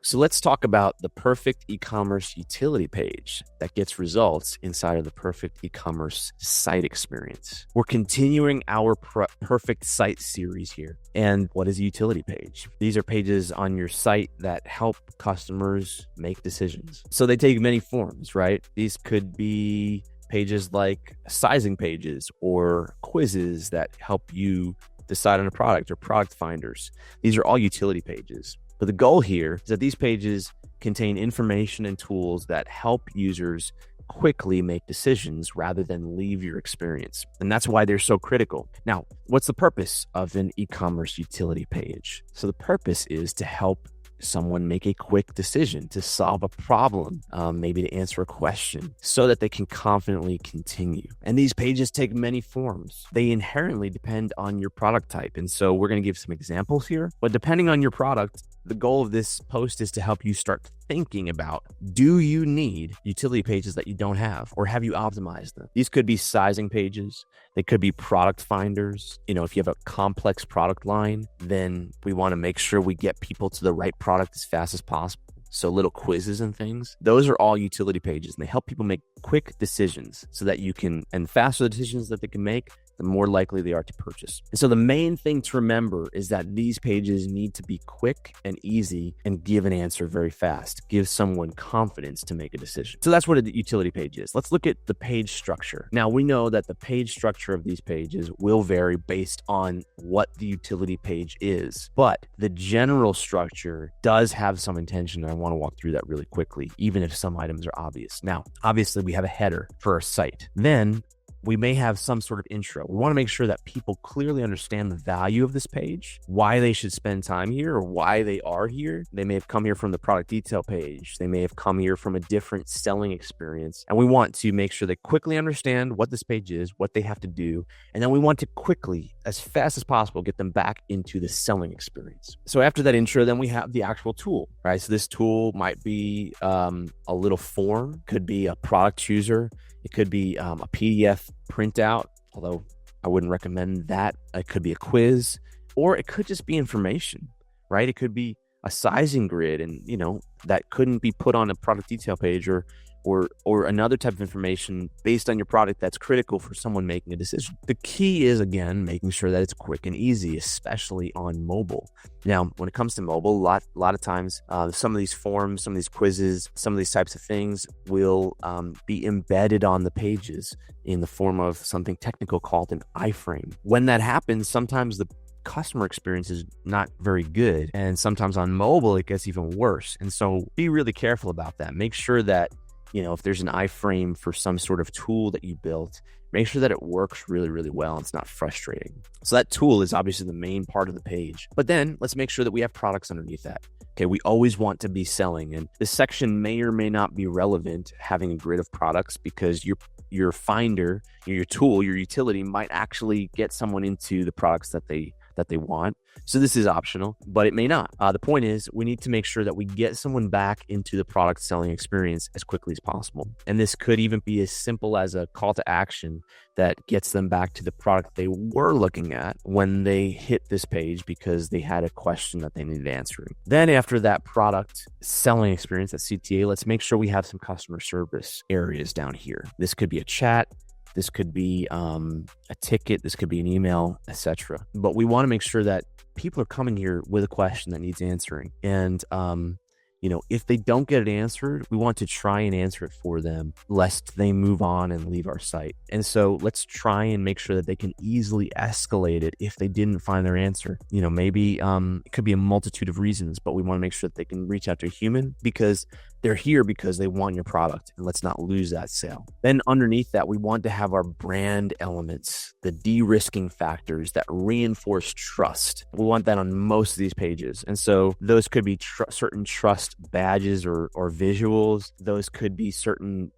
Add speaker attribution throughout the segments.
Speaker 1: So let's talk about the perfect e-commerce utility page that gets results inside of the perfect e-commerce site experience. We're continuing our perfect site series here. And what is a utility page? These are pages on your site that help customers make decisions. So they take many forms, right? These could be pages like sizing pages or quizzes that help you decide on a product, or product finders. These are all utility pages. But the goal here is that these pages contain information and tools that help users quickly make decisions rather than leave your experience. And that's why they're so critical. Now, what's the purpose of an e-commerce utility page? So the purpose is to help someone make a quick decision, to solve a problem, maybe to answer a question, so that they can confidently continue. And these pages take many forms. They inherently depend on your product type. And so we're going to give some examples here. But depending on your product, the goal of this post is to help you start thinking about, do you need utility pages that you don't have, or have you optimized them? These could be sizing pages. They could be product finders. If you have a complex product line, then we want to make sure we get people to the right product as fast as possible. So little quizzes and things, those are all utility pages, and they help people make quick decisions so that and faster the decisions that they can make, the more likely they are to purchase. And so the main thing to remember is that these pages need to be quick and easy and give an answer very fast, give someone confidence to make a decision. So that's what a utility page is. Let's look at the page structure. Now, we know that the page structure of these pages will vary based on what the utility page is, but the general structure does have some intention, and I want to walk through that really quickly, even if some items are obvious. Now, obviously, we have a header for our site. Then we may have some sort of intro. We want to make sure that people clearly understand the value of this page, why they should spend time here, or why they are here. They may have come here from the product detail page. They may have come here from a different selling experience. And we want to make sure they quickly understand what this page is, what they have to do. And then we want to quickly, as fast as possible, get them back into the selling experience. So after that intro, then we have the actual tool, right? So this tool might be a little form, could be a product chooser. It could be a PDF printout, although I wouldn't recommend that. It could be a quiz, or it could just be information, right? It could be a sizing grid, and that couldn't be put on a product detail page, or another type of information based on your product that's critical for someone making a decision. The key is, again, making sure that it's quick and easy, especially on mobile. Now, when it comes to mobile, a lot of times, some of these forms, some of these quizzes, some of these types of things will be embedded on the pages in the form of something technical called an iframe. When that happens, sometimes the customer experience is not very good, and sometimes on mobile, it gets even worse. And so be really careful about that. Make sure that if there's an iframe for some sort of tool that you built, make sure that it works really, really well and it's not frustrating. So that tool is obviously the main part of the page. But then let's make sure that we have products underneath that. Okay, we always want to be selling, and this section may or may not be relevant, having a grid of products, because your finder, your tool, your utility might actually get someone into the products that they want. So this is optional, but it may not. The point is, we need to make sure that we get someone back into the product selling experience as quickly as possible. And this could even be as simple as a call to action that gets them back to the product they were looking at when they hit this page because they had a question that they needed answering. Then after that product selling experience, that CTA, let's make sure we have some customer service areas down here. This could be a chat. This could be a ticket. This could be an email, etc. But we want to make sure that people are coming here with a question that needs answering. And, if they don't get it answered, we want to try and answer it for them, lest they move on and leave our site. And so let's try and make sure that they can easily escalate it if they didn't find their answer. Maybe it could be a multitude of reasons, but we want to make sure that they can reach out to a human because they're here because they want your product, and let's not lose that sale. Then underneath that, we want to have our brand elements, the de-risking factors that reinforce trust. We want that on most of these pages. And so those could be certain trust badges or visuals. Those could be certain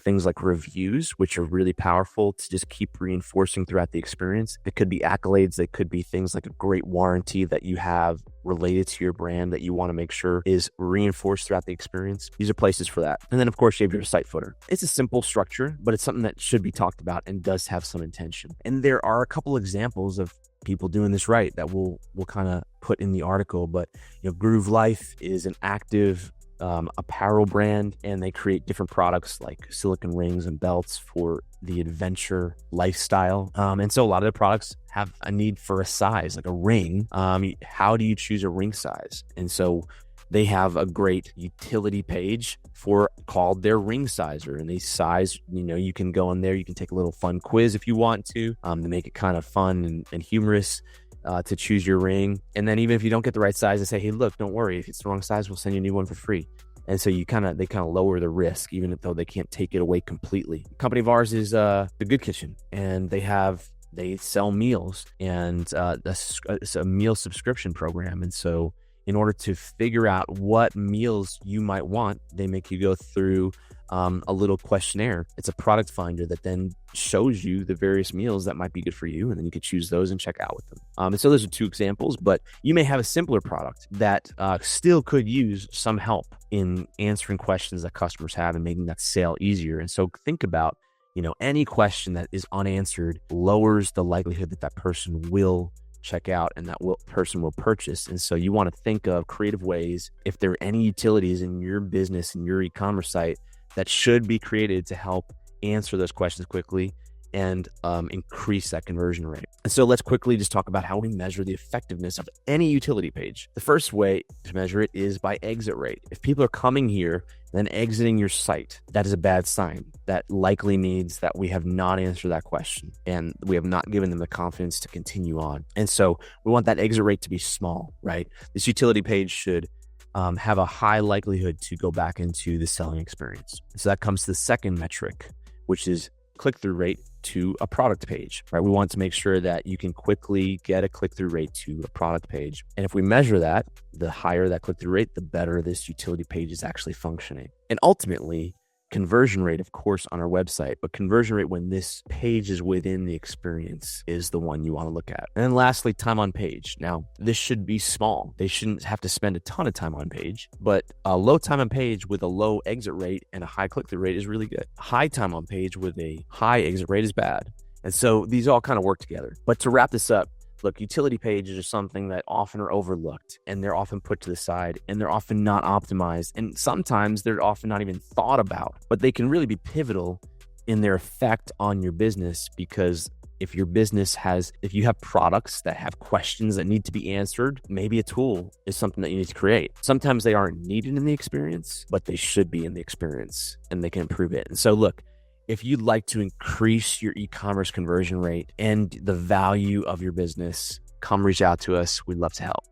Speaker 1: things like reviews, which are really powerful to just keep reinforcing throughout the experience. It could be accolades. They could be things like a great warranty that you have related to your brand that you want to make sure is reinforced throughout the experience. These are places for that. And then, of course, you have your site footer. It's a simple structure, but it's something that should be talked about and does have some intention. And there are a couple examples of people doing this right that we'll kind of put in the article. But Groove Life is an active apparel brand, and they create different products like silicone rings and belts for the adventure lifestyle. And so a lot of the products have a need for a size, like a ring. How do you choose a ring size? And so they have a great utility page called their ring sizer, and they size, you can go in there, you can take a little fun quiz if you want to make it kind of fun and humorous to choose your ring. And then even if you don't get the right size, they say, hey, look, don't worry. If it's the wrong size, we'll send you a new one for free. And so they kind of lower the risk, even though they can't take it away completely. The company of ours is The Good Kitchen, and they sell meals, and it's a meal subscription program. And so in order to figure out what meals you might want, they make you go through a little questionnaire. It's a product finder that then shows you the various meals that might be good for you, and then you could choose those and check out with them. And so those are two examples, but you may have a simpler product that still could use some help in answering questions that customers have and making that sale easier. And so think about, any question that is unanswered lowers the likelihood that person will check out and that person will purchase. And so you want to think of creative ways, if there are any utilities in your business and your e-commerce site that should be created to help answer those questions quickly and increase that conversion rate. And so let's quickly just talk about how we measure the effectiveness of any utility page. The first way to measure it is by exit rate. If people are coming here then exiting your site, that is a bad sign. That likely means that we have not answered that question and we have not given them the confidence to continue on. And so we want that exit rate to be small, right? This utility page should have a high likelihood to go back into the selling experience. So that comes to the second metric, which is click-through rate to a product page, right? We want to make sure that you can quickly get a click-through rate to a product page. And if we measure that, the higher that click-through rate, the better this utility page is actually functioning. And ultimately, conversion rate, of course, on our website, but conversion rate when this page is within the experience is the one you want to look at. And then lastly, time on page. Now, this should be small. They shouldn't have to spend a ton of time on page, but a low time on page with a low exit rate and a high click-through rate is really good. High time on page with a high exit rate is bad. And so these all kind of work together. But to wrap this up, look, utility pages are something that often are overlooked, and they're often put to the side, and they're often not optimized, and sometimes they're often not even thought about, but they can really be pivotal in their effect on your business. Because if you have products that have questions that need to be answered, maybe a tool is something that you need to create. Sometimes they aren't needed in the experience, but they should be in the experience, and they can improve it. And so look, if you'd like to increase your e-commerce conversion rate and the value of your business, come reach out to us. We'd love to help.